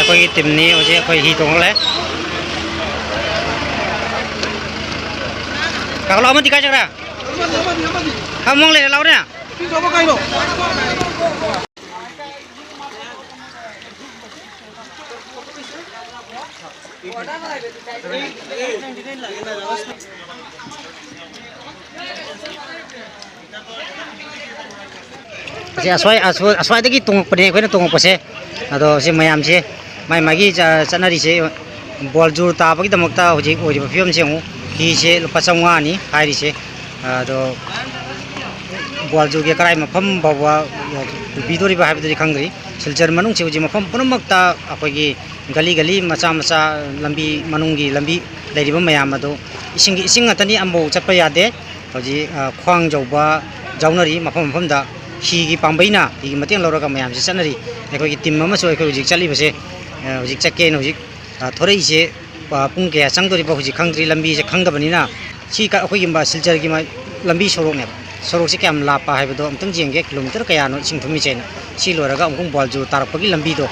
कोई टीमनी मुझे कोई ही तो ले kalau amat dikasih kira kamu mau lihat lautnya si aswai tadi tunggu pada kau tunggu pose atau si mayam si mai magi cana di si bol jur ta apa kita mau tahu jadi film si hi si lupa semua ni hari si atau bol jur ke kerai mafam bawa bidori bahaya bidori kangri siljar manung si uji mafam pun makta apa lagi gali masa lambi manunggi lambi dari mayam atau ising atani ambo cepat ya deh jadi kuang jauba jauh nari mafam dah higi pambaina higi mati yang lorong kami am sisa nari ekor tim mama so ekor ujik cali bese ujik cakken ujik thore ise pung ke sang dori ba ujik khangdri lambi se khangda bani na si ka akoi gimba siljar gi ma lambi sorok ne sorok se kam lapa hai bedo amtang jengge kilometer kaya no sing thumi chena si loraga amkung bol ju tarak pagi lambi do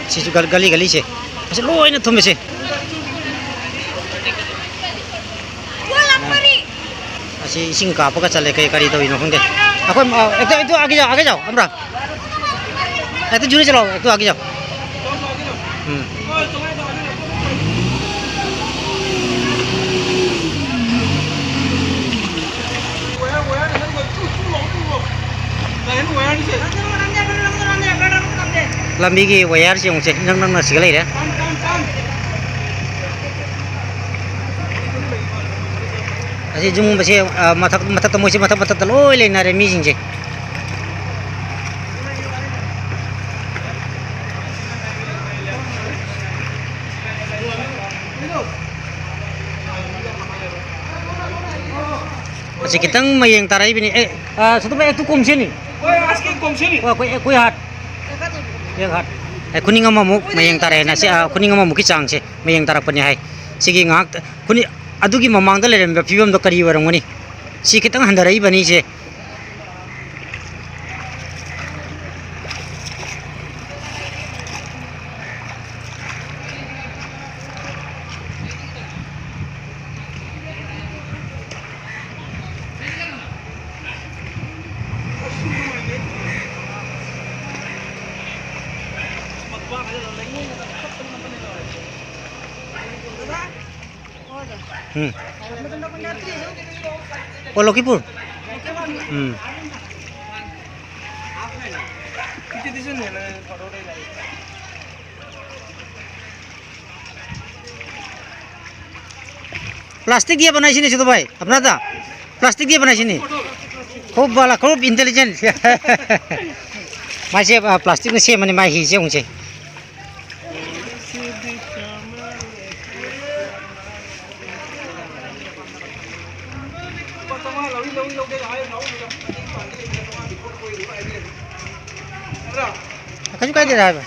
si juga gali sih masih lo ini tuh masih masih singkap apa kacale kayak kari itu ini mungkin aku itu agak jauh amra itu juri celo itu agak jauh lambi ki wayar sih ngusik nang nasi galai deh asih jumum besi mata temu sih mata teloi le nare missing sih asih kita mayang tarai bini satu banyak tu komisi ni wah koi hat ya hat kuning amamuk mayang tarai nasi kuning amamuk kicang sih mayang tarak punya hai sigi ngak kuning adugi mamang dah leren bapibam do kari warang wani si kita handarai bani sih oh Lokipur plastik dia बनाई sini situ भाई अपना था plastik dia बनाई sini खूब बाला खूब intelligent मासे plastik से मने माही से उनसे kayu kaya dia apa?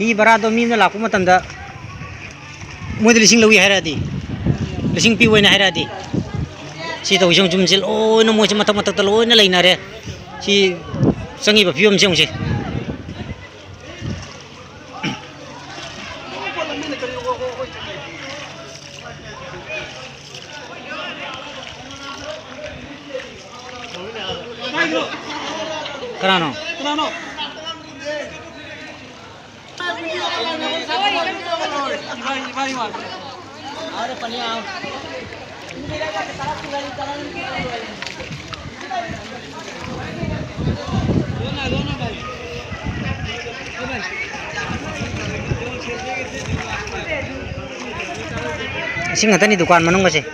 Ini berat domin dah laku macam dah. Mui lising lewi hari tadi, lising piwai na hari tadi. Si tahu isong jumsil, oh ini mui cuma mata telur ini lain hari. Si sangi berpium sih sih. Kerana? Singatan di dukaan manung sih.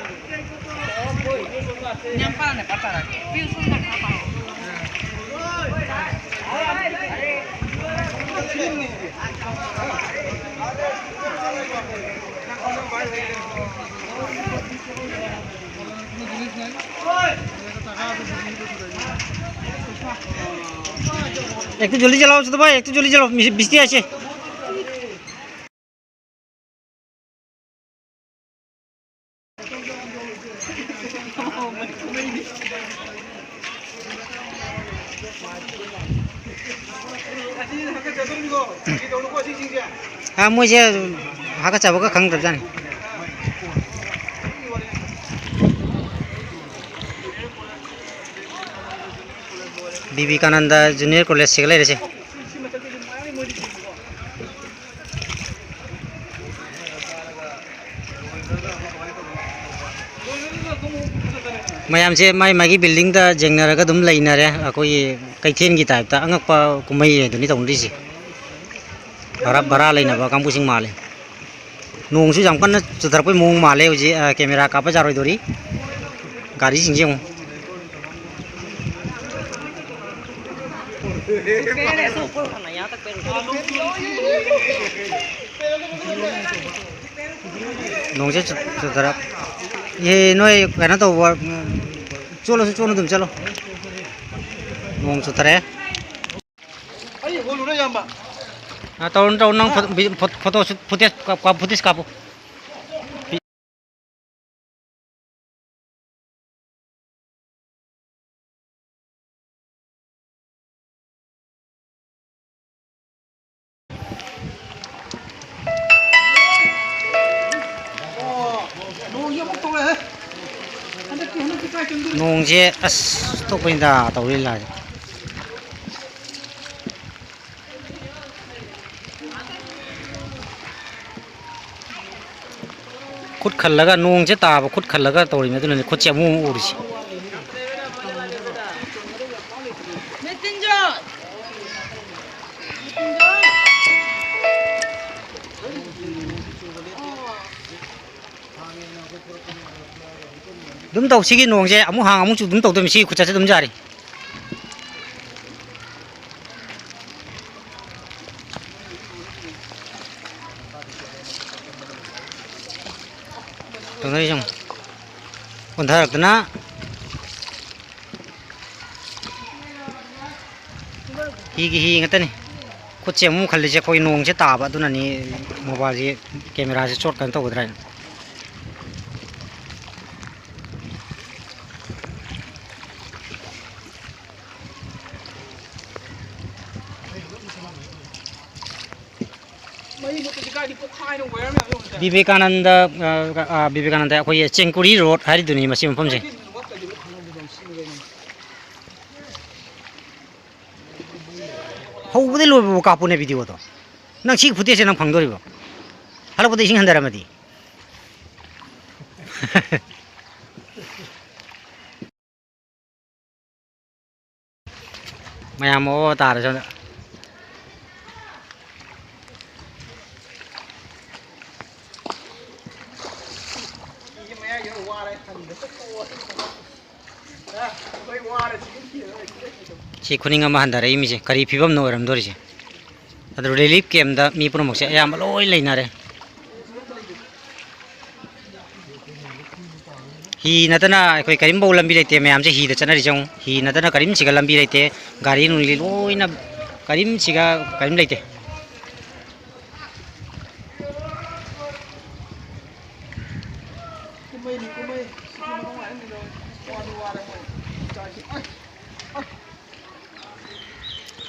एक तो जल्दी चलाओ तो भाई एक तो जल्दी चलाओ बिजली আছে Mua xe hả cái chào có khăn được ra này Vivekananda Junior College से ले रहे मैम से माई बिल्डिंग जेंगनरगा दुम लेनरे अखोई कैथेन की टाइप अंगप कुमई दुनी तौरीसे भरा लेना कांबुसिंग माले नोंसु जाम कन्ना चुथरपै मोंग माले हुजी कैमरा कापा जारोइदोरी गाड़ी सिंजे नोंसे चुथरप ये नोय कहना तो चलो से चलो तुम चलो नोंग चुथरे tahun nang foto footage kapo nong je as to pinda tawri la खुद खल्लगा नोंग से ताब खुद खल्लगा तोड़ी में तो नहीं खुद चमू उड़ी दुम तो सिगी नोंग से अमु हांग अमु चु दुम तो मिसी खुद से दुम जारी तो नहीं जंग उधर रखना ही ngata ni खुद से मुंह खल्ले से कोई नोंग से ताबा तो नहीं मोबाइल से कैमरा से शॉट करता उधर विवेकानंद अखोई चेंकुरी रोड हारिदुनी मसी मफम से हौबदे लोबो कापुने वीडियो तो नंग सी फुटेज नंग फंगदोरिबो हलबदे इसिंग हंदरामदी मयाम ओ तार ज सी खुनिंग अमा हंदरे इमिसे करी फिबम नो रमदोरिसे अदु रिलीफ कैम दा मी पुरमोसे अयाम लोय लेनारे ही नतना कोई करीम बौ लंबी लेते मैम से ही द चनरी जंग ही नतना करीम सिगा लंबी लेते गाड़ी नुली लोयना करीम सिगा करीम लेते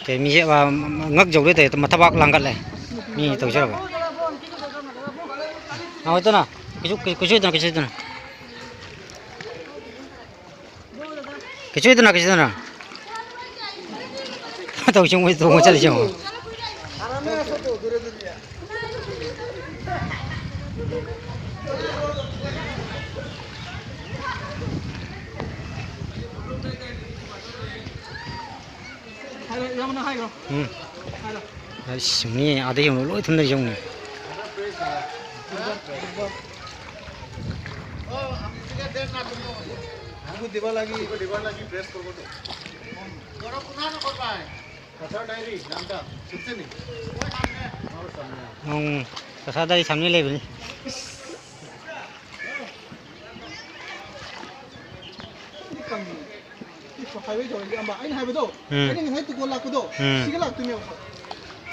cái mi sẽ vào ngắc dầu đấy thì mà thắp bạc lăng cắt này mi tổ chức rồi nào itu na cái itu na tahu cuma itu mau cari cuma ini ada yang lalu itu dari jauh ni. Kasar dari sambil level.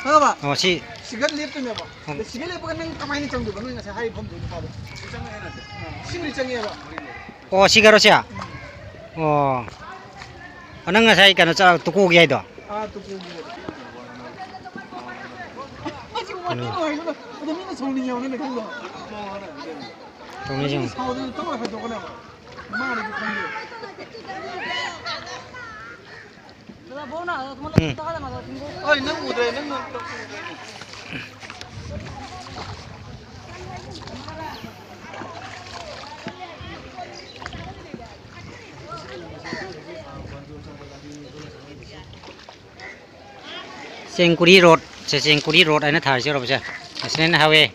ꯈꯪꯉꯕ ꯑꯣ ꯁꯤ ꯁꯤꯒꯠ ꯂꯦꯞꯇꯣꯏꯅꯦꯕ ꯁꯤꯒꯠ ꯂꯦꯞꯄꯒ ꯅꯪ ꯀꯃꯥꯏꯅ ꯆꯪꯗꯣꯏꯕ ꯅꯣꯏ ꯉꯁꯥꯏ ꯍꯥꯏꯔꯤꯕ ꯐꯝꯗꯣꯏ ꯅꯨꯄꯥꯗꯣ ꯁꯤꯕꯨꯗꯤ ꯆꯪꯉꯦꯕ ꯑꯣ ꯁꯤꯒꯔꯣꯁꯦ ꯑꯣ ꯅꯪ ꯉꯁꯥꯏ ꯀꯩꯅꯣ ꯇꯨꯀꯣꯒꯤ ꯍꯥꯏꯗꯣ ꯇꯨꯀꯨꯒꯤ ꯑꯗꯣ ꯃꯤꯅ ꯁꯥꯎꯅꯤꯡꯉꯕꯅꯤꯅ ꯈꯪꯗꯣ ꯇꯧꯅꯤꯁꯤꯡ ꯁꯥꯎꯗꯅ ꯇꯧꯔ ꯍꯥꯏꯗꯣꯛꯀꯅꯦꯕ ꯃꯥꯅꯁꯨ ꯈꯪꯗꯦ 어이 능 우드래 능 Sengkuri Road, Sengkuri Road aina thar sih robja. Asnen hawe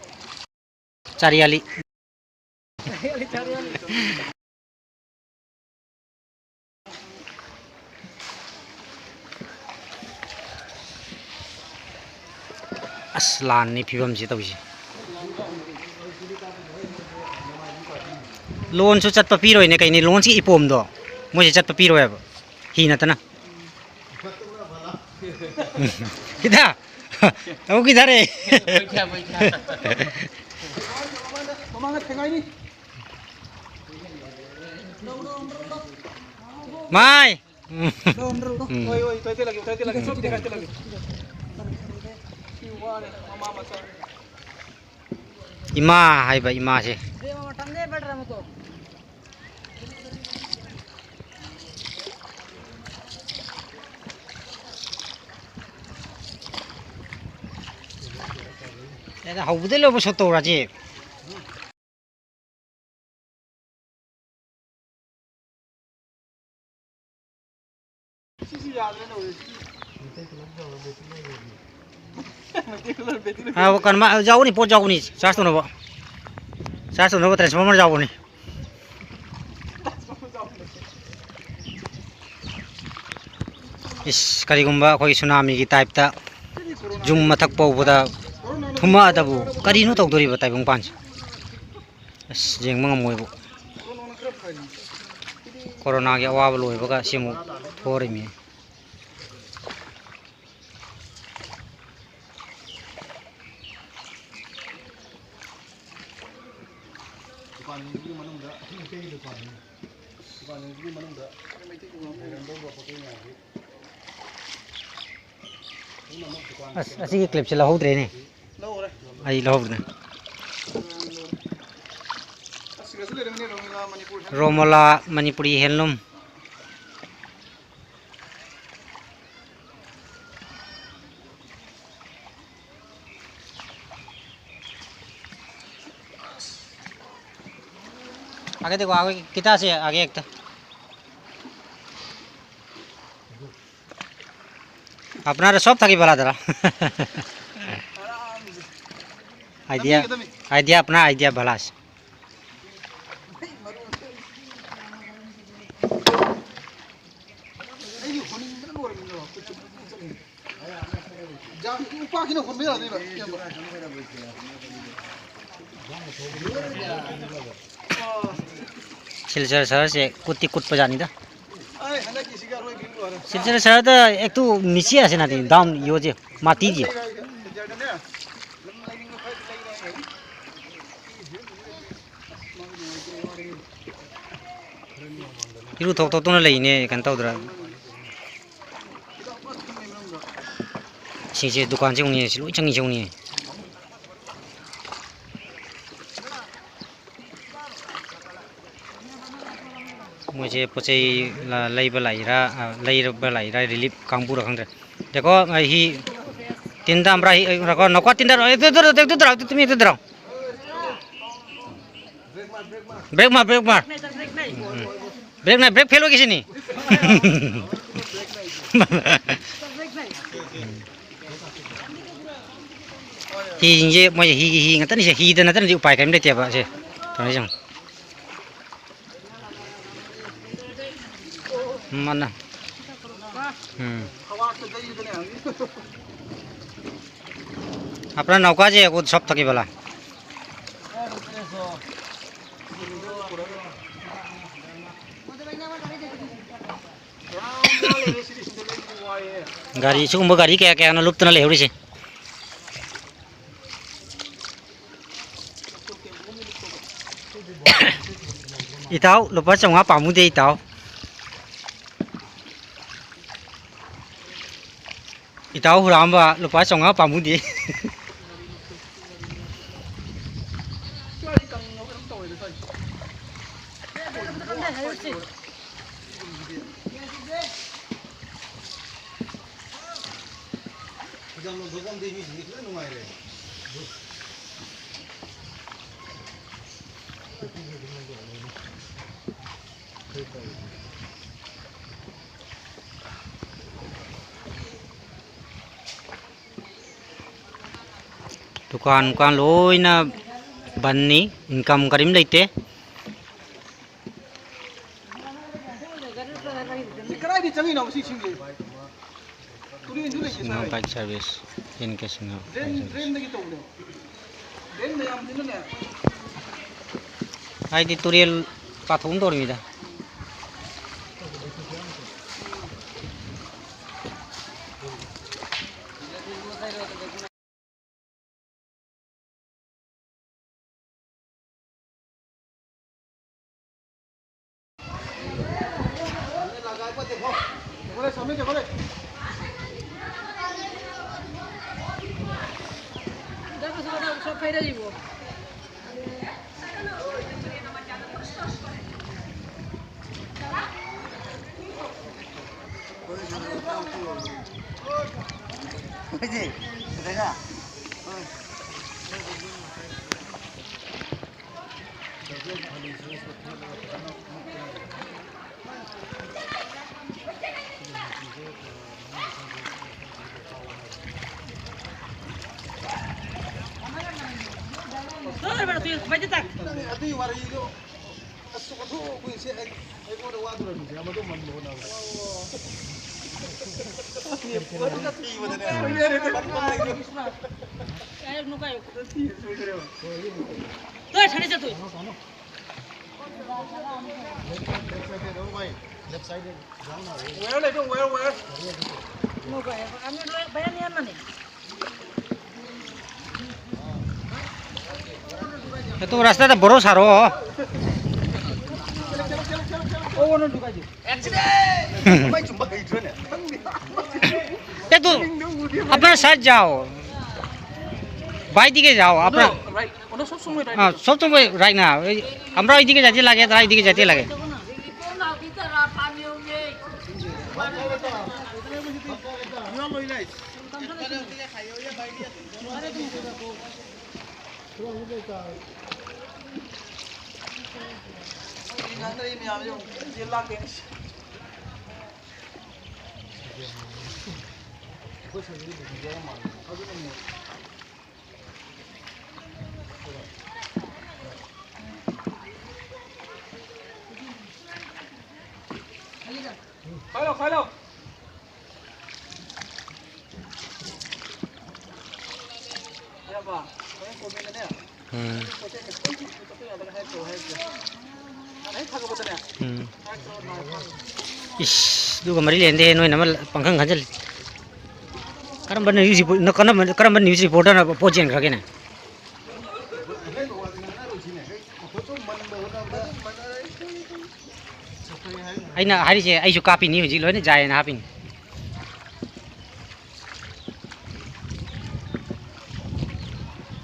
Cariali. Aslan ni phibam si tawsi. Loan su chat papi roi ne kai ni loan si ipom do. Mo si chat papi roi ba. Hi na tana. Kita. Tahu kita re. Mai. Ima hai ba ima se. Ada hau budel lo soto raje. Ah, bukan mak jauh ni, pot jauh ni. Saya tu nopo. Saya tu nopo transformer jauh ni. Is kali gumba koi tsunami ki type ta jum mathak pau boda thuma da bu kari no tok dori batai bung panch. Is jeng mangam moi bu. Corona ki awa loi baka simu hori mi. Asih clip sila hau dre ni. Ai lau dre. Romola Manipuri Handloom. आगे देखो आगे कितना से आगे एक तो अपना सब था कि बला दरा आइडिया आइडिया अपना आइडिया भला से सिलचर शहर से कुत्ती कुट पर जानी था सिलचर शहर तो एक तो नीचे ऐसे ना थी डाउन यो जे माती जी इरु थोक थोक तो ना लेने कंटा उधर सिंचे दुकान से उन्हें सिलो चंगी से उन्हें मुझे पचे लाइव लाइरा रिलीफ कांगबू रखंगे देखो ही तीनदा हमरा ही रखो नौका तीनदा इधर तुम इधर आओ ब्रेक मार ब्रेक ना ब्रेक फेल हो किसी नहीं ही ये मुझे ही ngata ni he dan ngata ni upai kai mde ba se to ni jang mana अपना नौका जे को सब थकी वाला गाड़ी सुकुम गाड़ी क्या क्या ना लुप्त ना ले होरी से Itaw, lupa sa mga pamuti itaw. Itaw huram ba lupa sa mga pamuti. Dukaan loi na banni income karim leite. Sekarang di canggih nak mesti singgih. Turin dulu je Singa saya. bike service in ke singa. Drain lagi tahu dia. Drain dah yang ini ni. Ai di turil pathum dormida. Boleh sambil je boleh. Dapat sab faida jibo. Tuh, berarti baca tak. Ati wari itu. Asuk tu aku isi. Aku ada wadu lagi. Ama tu mana mana. Ayo nuka yuk. Tuh, cari satu. Where lagi tu? Where? Nuka ya. Kami dulu bayar nian mana? Itu rasta ta boro saro. Oh, mana tu kaji? Mai jumpa itu ni. Itu अपना साथ जाओ. By दिके जाओ अपना. Right. Udah सब semua right. हाँ सब तो राइट ना हमरा इदिके जाते लगे तारा इदिके जाते लगे Hello. Ya pak, saya komen ni. इस दुग मरी लेंदे नोय नमल पंखंग खंजल करम बन न्यूज़ न करम बन न्यूज़ रिपोर्टर न पोजेन खगे ना आइना हारिसे आइसु कापी नि हजि लयने जाय ना हापिन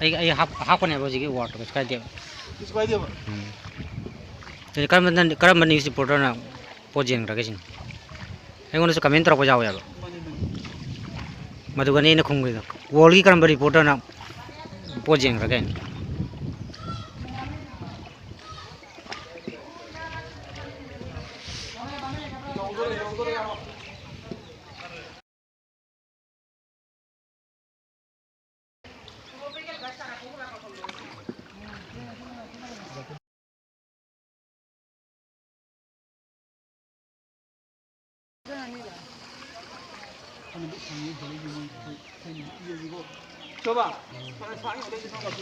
आई हाफ ने बजि के वाटर का sky they Is by dia. ते करम बन न्यूज़ रिपोर्टर न पोजेन खगे सिन एगोन से कमेंट तरको जाओ यार मधुगने ने खुंगे वॉल की करम रिपोर्टर न पोजेन खगे Coba. Kalau sangi udah kita nggak.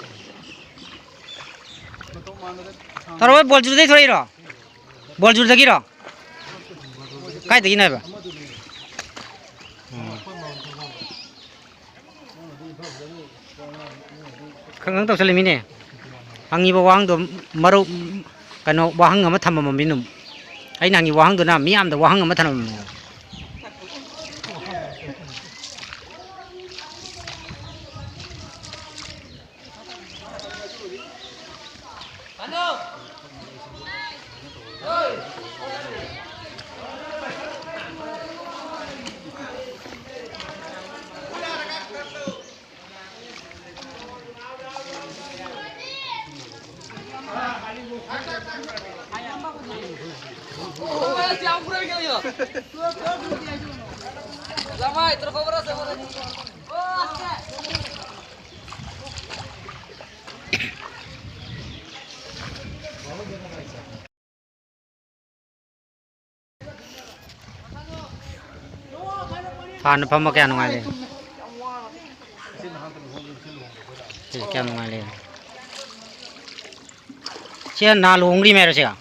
Betul mana deh. तर वो बोल जुर्दै थोरै र बोल जुर्दै कि र काइ देखि नाइ बा खंग तौसले मिने ꯍꯪꯉꯤꯕ ꯋꯥꯍꯪꯗꯣ ꯃꯔꯨꯞ ꯀꯩꯅꯣ ꯋꯥꯍꯪ ꯑꯃ ꯊꯝꯃꯝꯃꯤꯅꯨ ꯑꯩꯅ ꯍꯪꯉꯤ ꯋꯥꯍꯪꯗꯨꯅ ꯃꯤꯌꯥꯝꯗ ꯋꯥꯍꯪ ꯑꯃ ꯊꯝꯃꯝꯃꯤ ꯐꯥꯟꯅ ꯐꯝꯕ ꯀꯌꯥ ꯅꯨꯡꯉꯥꯏꯔꯦ ꯀꯌꯥ ꯅꯨꯡꯉꯥꯏꯔꯦ ꯁꯤ ꯅꯥ ꯂꯨꯍꯣꯡꯒ꯭ꯔꯤ ꯃꯦꯔꯣ ꯁꯤꯒ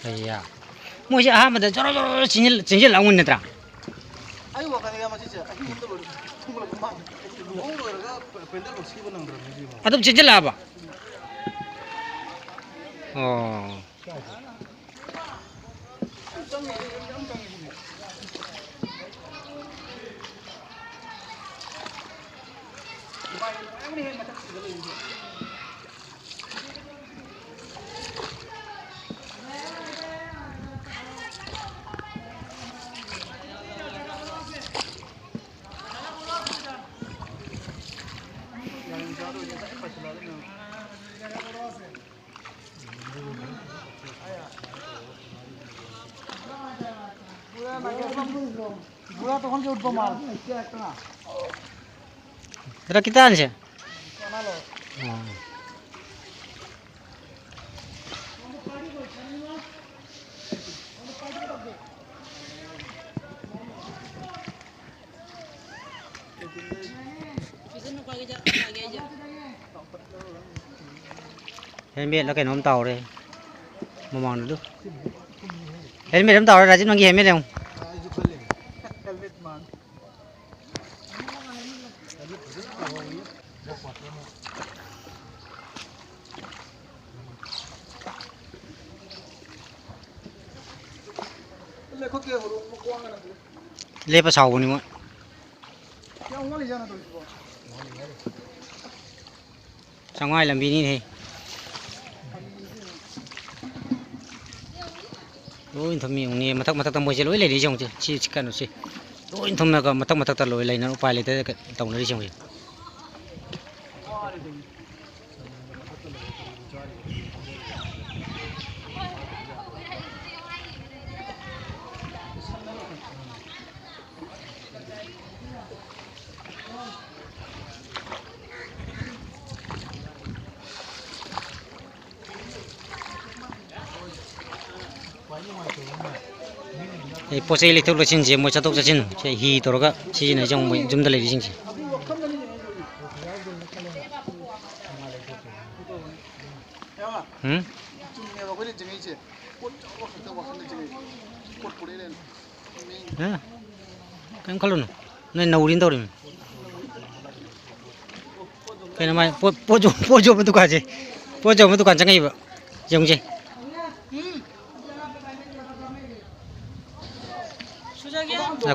ꯑꯩꯌꯥ ꯃꯣꯏꯁꯦ ꯑꯍꯥꯟꯕꯗ ꯖꯣꯔꯣ ꯖꯣꯔꯣ ꯆꯦꯟꯁꯤꯜꯂꯛꯑꯝꯒꯅꯤ ꯅꯠꯇ꯭ꯔꯥ ꯑꯩ ꯋꯥꯈꯜꯗ ꯃꯁꯤꯁꯦ ꯑꯍꯤꯡꯗ ꯊꯨꯡꯂꯛꯄ ꯃꯥꯜꯂꯦ ꯂꯨꯍꯣꯡ ꯂꯣꯏꯔꯒ ꯄꯦꯟꯗꯜ ꯁꯤꯕ ꯅꯪꯗ꯭ꯔꯕꯅꯤ ꯑꯗꯨꯝ ꯆꯦꯟꯁꯤꯜꯂꯛꯑꯕ ꯑꯣ बुरा तখন যে উঠব মাল একটা না এটা কিতা আনছে বানালো helmet nó cái nó tàu đây mà mòn được helmet nó tàu đây là chứ nó gì helmet không helmet मान लेखो के हो कोंगा ना ले pa sau ni mo क्या उंगा ले जाना तो इसको sang ngoài làm gì như thế lối thầm miệng nghe mà thắc tao mới chơi lối này đi trong chứ chi cần nó chi lối thầm là mà thắc tao lối này nó phải lấy tới tổng nó đi trong gì पोचै लेथोक लेसिनसे मोइ चथोक चसिन से हि तोरगा सिजिनाय जों मोइ जुमदा लेदि जिंसि चुमने बा कोइ जंगै छे coat वखत वखत जंगै कोट पुरे ले हा केम खालुन नै नौरिन तौरिम केना माइ पोजो म दुका जे पोजो म दुकान जंगै बा जोंजे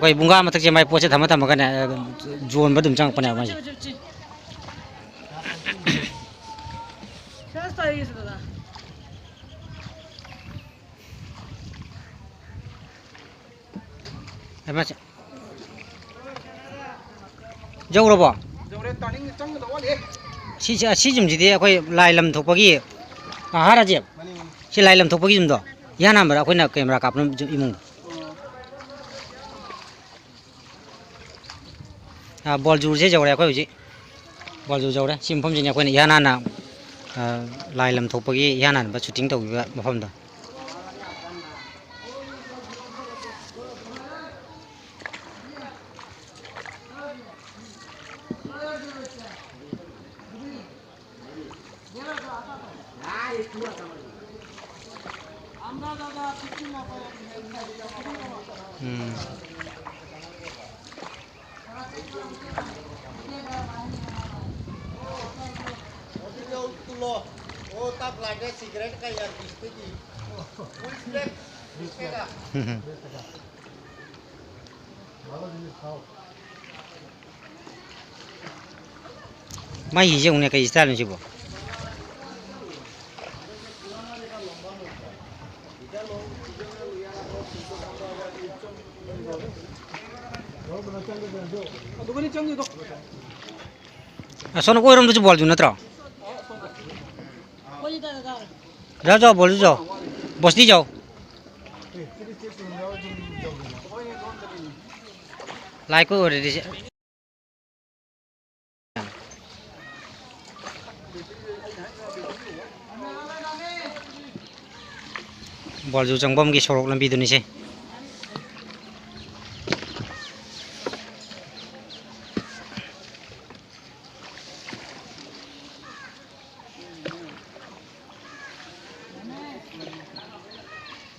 कोई बुंगा मत जे माइ पोचे थमा थमा कने जोन बदुम चंग पने माइ शास्ता है ये दादा एमा जौरबो जौरे तानिंग चंग दवाले सी जुमजिदि अखोय लाइलम थोपगी आहारा जे सी लाइलम थोपगी जुमदो या नम्बर अखोयना कैमरा कापन इमुं बॉल जूर से जौरे अखोय हुजि बॉल जूर जौरे सिमफम जिने अखोयना यानाना लाइलम थोपगी यानान बा shooting तौबिबा मफमदा Mai gì chứ ông này cái style này chứ bộ. Aduh, canggih tuh. Sono कोई रंग तो बोल दूँ ना तेरा. कोई इधर इधर जाओ जाओ बोल जाओ. बस दी जाओ. Like को already से. बोल जो जंगबम की शौक लंबी दुनी से.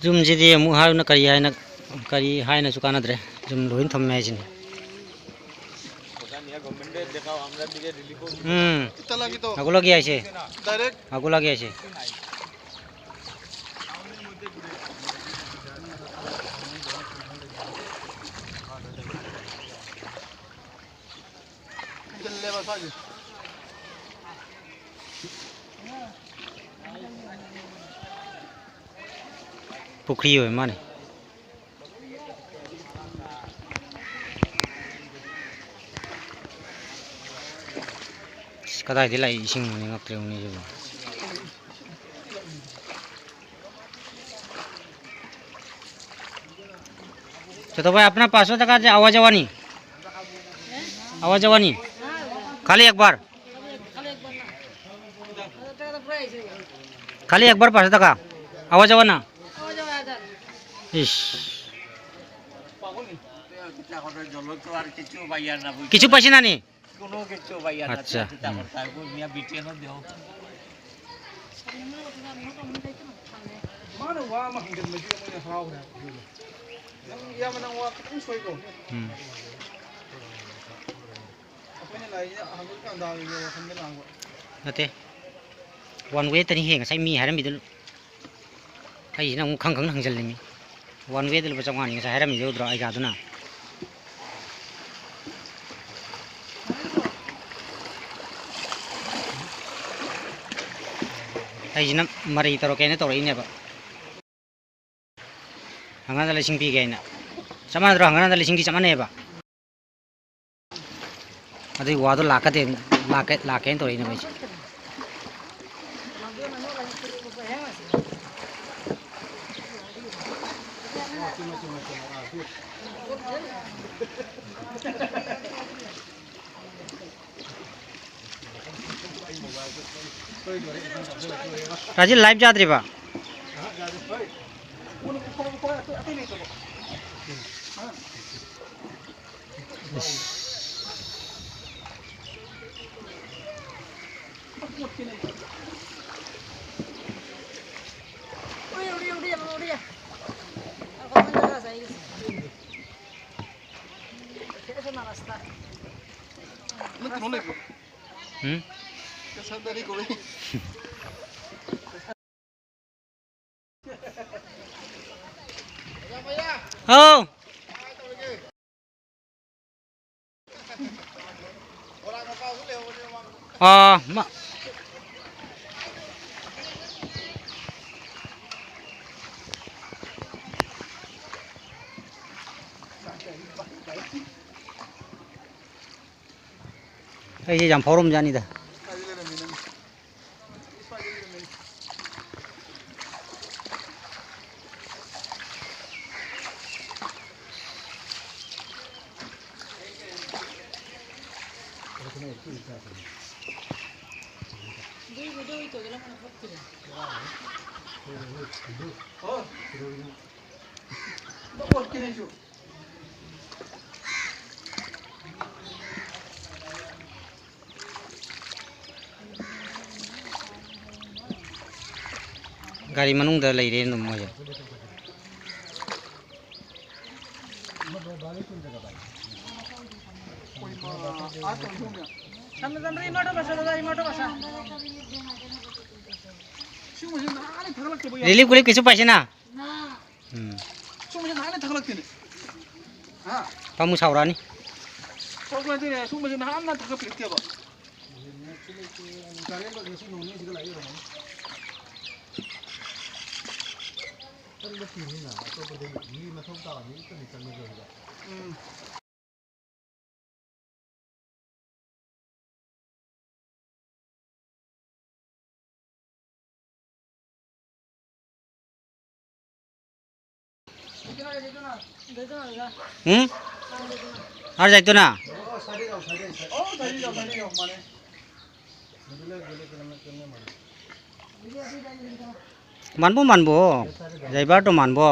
Zoom jadi muhar na kari hai na suka na dre zoom loin thom mai jin Kita lagi tuh. aku lagi aise Direct. aku lagi aise Jalan lewat aja. pukri hoy mane kadai dilai ising ni ngak treung ni jo तो भाई अपना 500 टका आवाज आवानी खाली एक बार खाली एक बार 500 टका आवाज आवाना इस किचु पैसे ना नहीं अच्छा Mana wah mah hingga lagi punya tahu dah. Yang ia menang wah ketemu suai kau. Apa ni lainnya hangus kan dah ini wah sambil anggo. nate one way tani henga sai mi haram bidul ai na khang khang hangjal ni one way dil ba changwan ni sai haram mi jodra ai ga duna ai jina mari taro kene toro ini ba hanga dal sing pi ge na sama dro hanga dal sing di sama ne ba adai wado laka toro ini ba Rajin live jadri ba Kesadari kau ni. oh ma ai jam forum jani da Bawa kini ju. gari manung da lai re no mo ja Atau jumnya. সামনে সামনে ইমাটো বাসা দাদা ইমাটো বাসা शिवमोजे नाने थाका लागते भैया relief গুলিফ কিছু পাইছে না না शिवमोजे नाने थाका लागते हां পামু সাউরানি सगळं ते शिवमोजे नाने थाका फिरते बा দেখো না দাদা হুম আর যাইতো না ओ साडी जाऊ माने মানবো মানবো যাইবার তো মানবো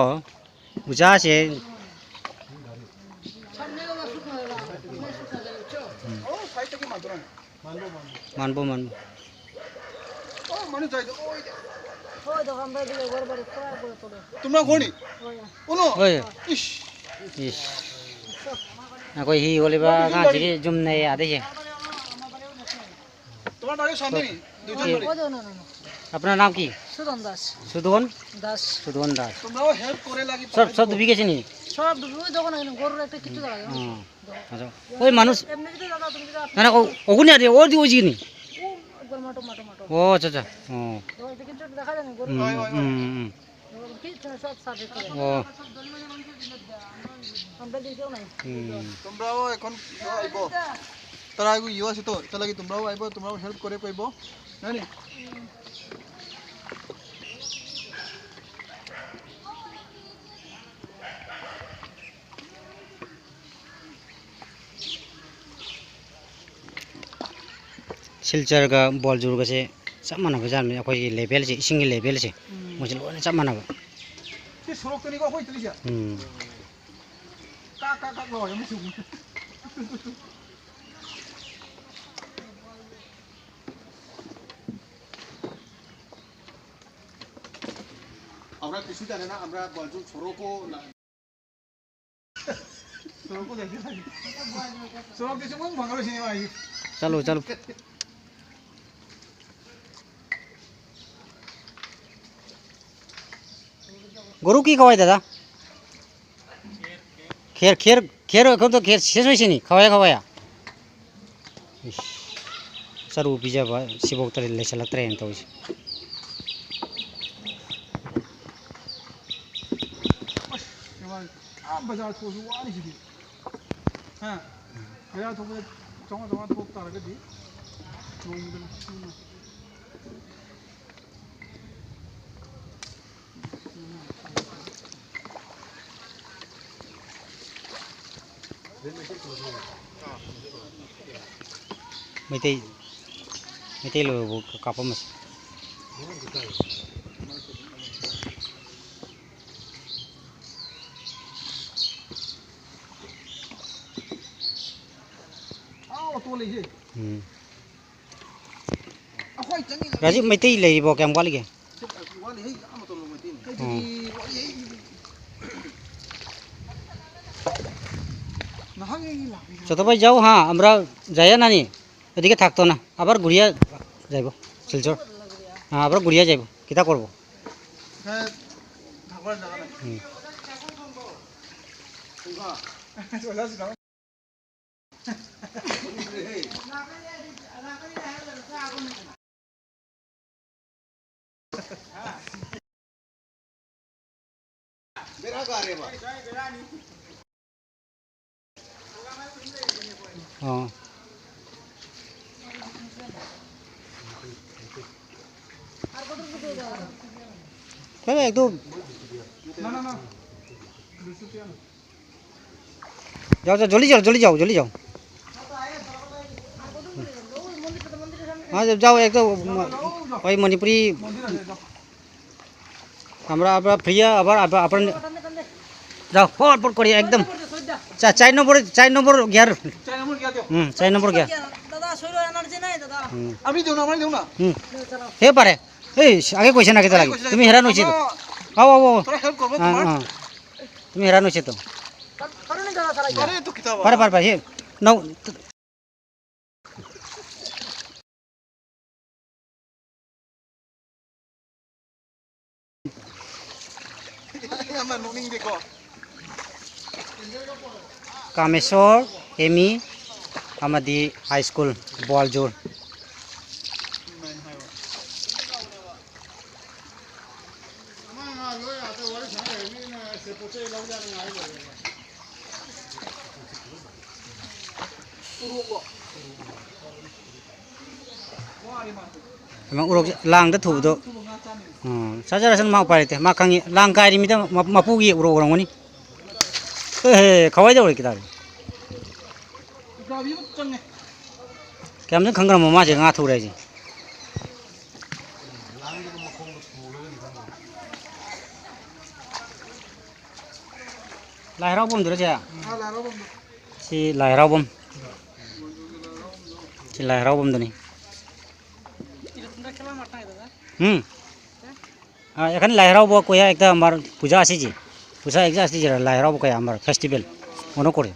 বুঝা আছে সামনে দাদা শুকনো দাদা শুকনো যাচ্ছে ओ साइड থেকে মাত্র মানবো মানবো ও মানে যাই ওই দেখো আমরা দিকে ঘর বাড়ি পুরো করে তোলে তোমরা কোনি ওই ওনো ওই ইস ইস না কই হি হলিবা গা জিগে জুম নাই আদেছে তোমার বাড়ি সামনে দুইজন বাড়ি ওই না না না আপনার নাম কি সুদন দাস সুদন দাস সুদন দাস তোমরাও হেল্প করে লাগি সব সব ডুবি গেছে নি সব ওই দেখো না গরুর একটা কিছু দেখা যায় হুম আচ্ছা ওই মানুষ এমনি যদি দাদা তুমি যদি না না ওগুনি আর ও দি ওজি নি ও একবার মাটো মাটো মাটো ও আচ্ছা আচ্ছা ও ওই কিছু দেখা যায় না গরু হুম কিছু না সব সার্ভিস করে ও আমরা দিকেও নাই হুম তোমরাও এখন আইবো তারা আইবো ইউ আছে তো তাহলে কি তোমরাও আইবো তোমরাও হেল্প করে পাইবো জানি सिलचर का बॉल जुड़ गए सब माना जान में कोई लेवल से सिंगल लेवल से मुझे लोगों ने सब माना ती सुरक तनी को होई तलिजा का का का लो हम सुन আমরা কিছু জানে না আমরা বলছো সরকও সরকও দেখি সরক কিছু মন ভাঙালো সিনেমা আই चलो चलो গরু কি খাওয়াই দাদা খের খের খের এখন তো খের শেষ হয়েছে নি খাওয়াই খাওয়ায়া सर वो पिज्जा सिबोक तले ले चला ट्रेन तो 아, 바जार 소주 와리 지기. 하. 그래야 도고 정화 도고 따라 그지. 농들. mấy lo cặp mà 또 lấy gì? khoai trắng này. cái gì mấy tí lấy bỏ kèm qua đi kìa. Qua lấy hết, mà tôi lấy tin. Cái gì gọi gì? Nó hăng gì làm? ছোট ভাই যাও হ্যাঁ আমরা যাইয়া নানি এদিকে থাকতো না আবার ঘুরিয়া যাইব শিলচর হ্যাঁ আবার ঘুরিয়া যাইব কিতা করব হ্যাঁ থাকবার জায়গা নাই চলে আসি না বেরা করে বা হ্যাঁ তবে একদম না না না যাও যাও জলদি যাও জলদি যাও জলদি যাও হ্যাঁ যাও একদম ওই মণিপুরি আমরা আবার ফ্রিয়া আবার আপনার যাও ফট করি একদম 4 নম্বর গিয়ার 4 নম্বর গিয়া দিও 4 নম্বর গিয়ার দাদা শরীর এনার্জি নাই দাদা আমি দেও না আমি দেও না হে পারে এই আগে কইছে না কেতে লাগে তুমি হেরান হইছে তো আও আও তোরা হেল্প করব হ্যাঁ তোমার হ্যাঁ তুমি হেরান হইছে তো কারণে দাদা তারা আরে তো কিতাব পারে হে নাও ꯌꯥꯝꯅ ꯅꯣꯛꯅꯤꯡꯗꯦꯀꯣ Kamesor Emi Amadi High School Boaljur emang urok lang da thu do sajara san ma parite ma khangi lang kairi mi da mapu gi urok urang ni khawai da uri kitar gabi mut chang ne kam ne khangra ma je nga thu re ji lai rau bom dur ja la ro bom si lai rau bom si lai rau bom do ni এখন লাইরাও বো কয়া একটা আমার পূজা আছে জি পূজা একটা আছে জি লাইরাও বো কয়া আমার ফেস্টিভ্যাল মনে করে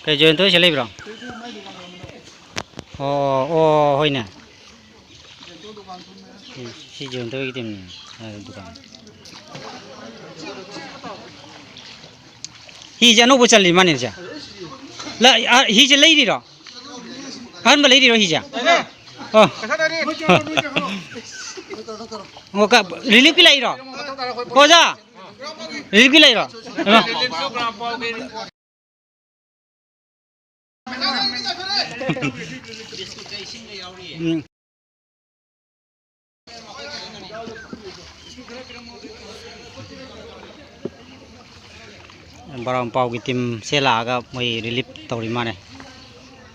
কে জয়ন্ত ছেলে ব্রা ও ও হই না সি জয়ন্ত কি তেমনি দোকান হি জানো বচালি মানে যা ला ही जे लई रो हन में लई रो ही जा ओ वो का रिलीफ की लई रो को जा रिलीफ की लई रो Barang pau ki tim sela ga moi relief tawri mane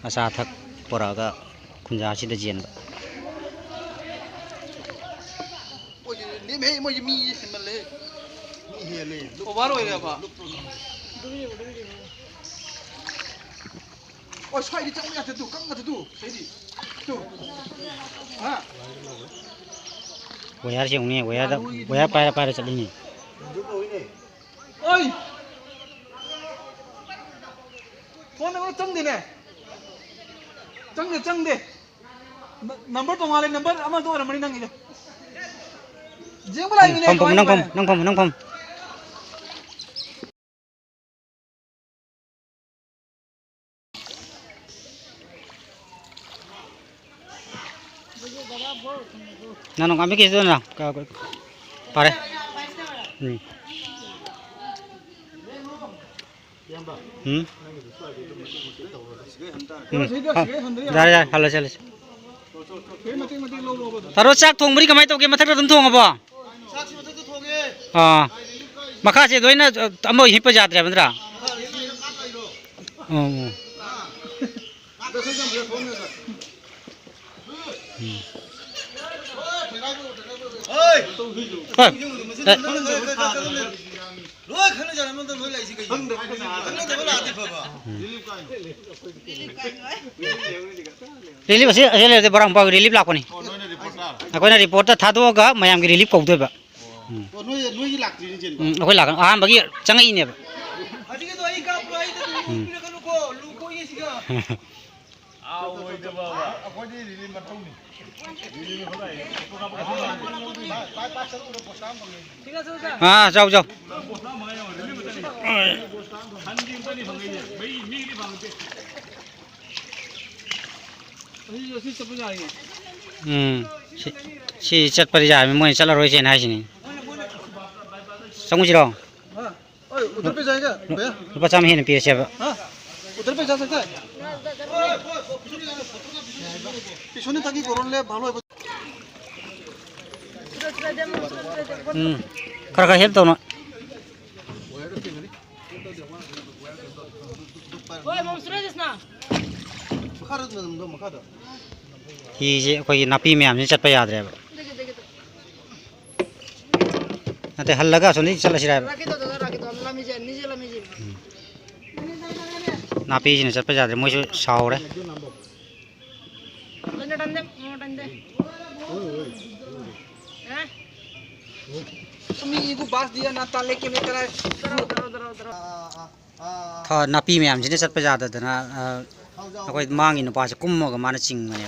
asa thak pora ga khunja si da jen oi ni me mo mi man le mi he le o ba ro re ba oi sai di chang ya tu kam ga tu sai di tu ha wayar si ongni wayar da wayar para chali ni oi phone nó chăng đi nè chăng đi number to ngale number ama to ramani nang ida jeng bala ini nang pom nang kami ke itu na pare Dari halo chale Taro chak thong bari kamai toge mathak dum thong aba chak si mathak thoge makha che doina amo hi pa jatre bandra Loi khane jana man to loi lai si kai khane de bala ati baba relief ase asele de barang pa relief la koni akoina report ta thado ga mayam gi relief kau ba noi lak tri ni jen akoi la kan bagi changai ne ba ati ke to ai ka pro ai to ni ka ko lu ko ye si ga ao oi de baba akoi ni relief ma thau ni relief ho dai ko ka ba pa sa to post am bang ठीक है sir जाओ जाओ si chat pari ja me moi chala roi chen hai sini sangu ji ro ओए उधर पे जाएगा भैया lupa cham hin pi se ba हां उधर पे जा सकता है পিছনে থাকি করলে ভালো হবে khara khara help to no Oi, mau sudah dis na. makara dum makara hi je koi napi me am ni chat pa yad re ba ate hal laga so ni chala sira ba Rakit to, rakit to. Lami je, nije lami je. napi ji ni chat pa yad re moi so saw re Tanda tanda, mau tanda. Eh? तुम्ही को बास दिया ना ताले के में तेरा tha napi me am ji ni chat pa yad da na akoi mangi no pa se kum mo ga mana ching mane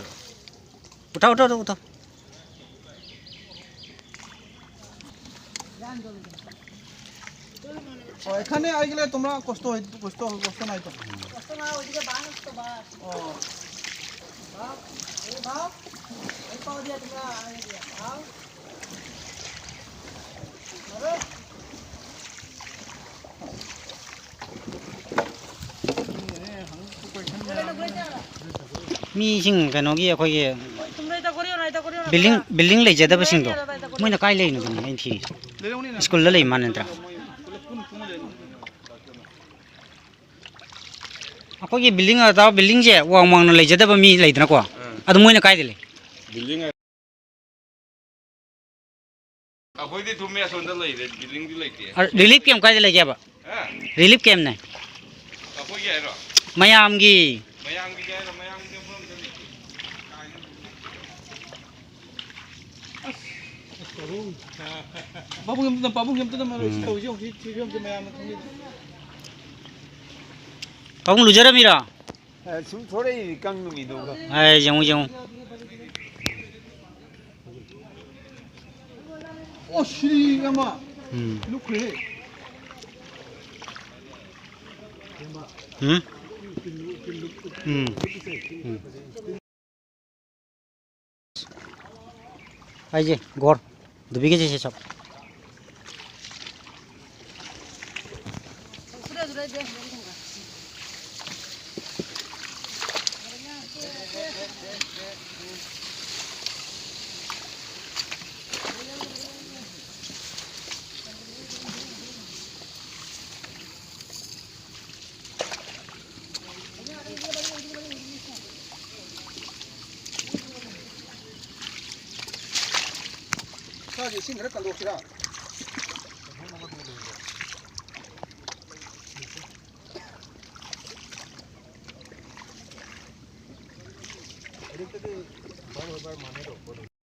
उठाओ এখানে আই গেলে তোমরা কষ্ট নাই তো কষ্ট না ওইদিকে বাস তো বাস ও বাপ এই বাপ এই পাও দিয়া তোমরা আগে দিয়া বাপ আরে 미싱 그노기 거기 তোমরা এটা করিও না 빌딩 레이저다버싱도 뭐나 까이 레이는 거니 엔티 내려오니 나 스쿨 레이 만는다 거기 빌딩제 왕왕는 레이저다버 미 레이드나고 아도 뭐나 까이 될래 빌딩 아거기 도메 손들 레이데 빌딩 레이데 릴리프 캠 까이 될래 봐 릴리프 캠네 아거기 아이로 마야암기 마양기 아이로 마양기 프롬 바봉 힘든 말을 오지 혹시 지금 좀 해야 하면 가공 루저람이라 숨 થોડે કંગનું કીધું 아이 정우 오 시리가마 음 루크해 음? 아이제 골 두비게 제시 접 그래 돼 사지 싱그레 간도 없이라 이렇게 바로 마네로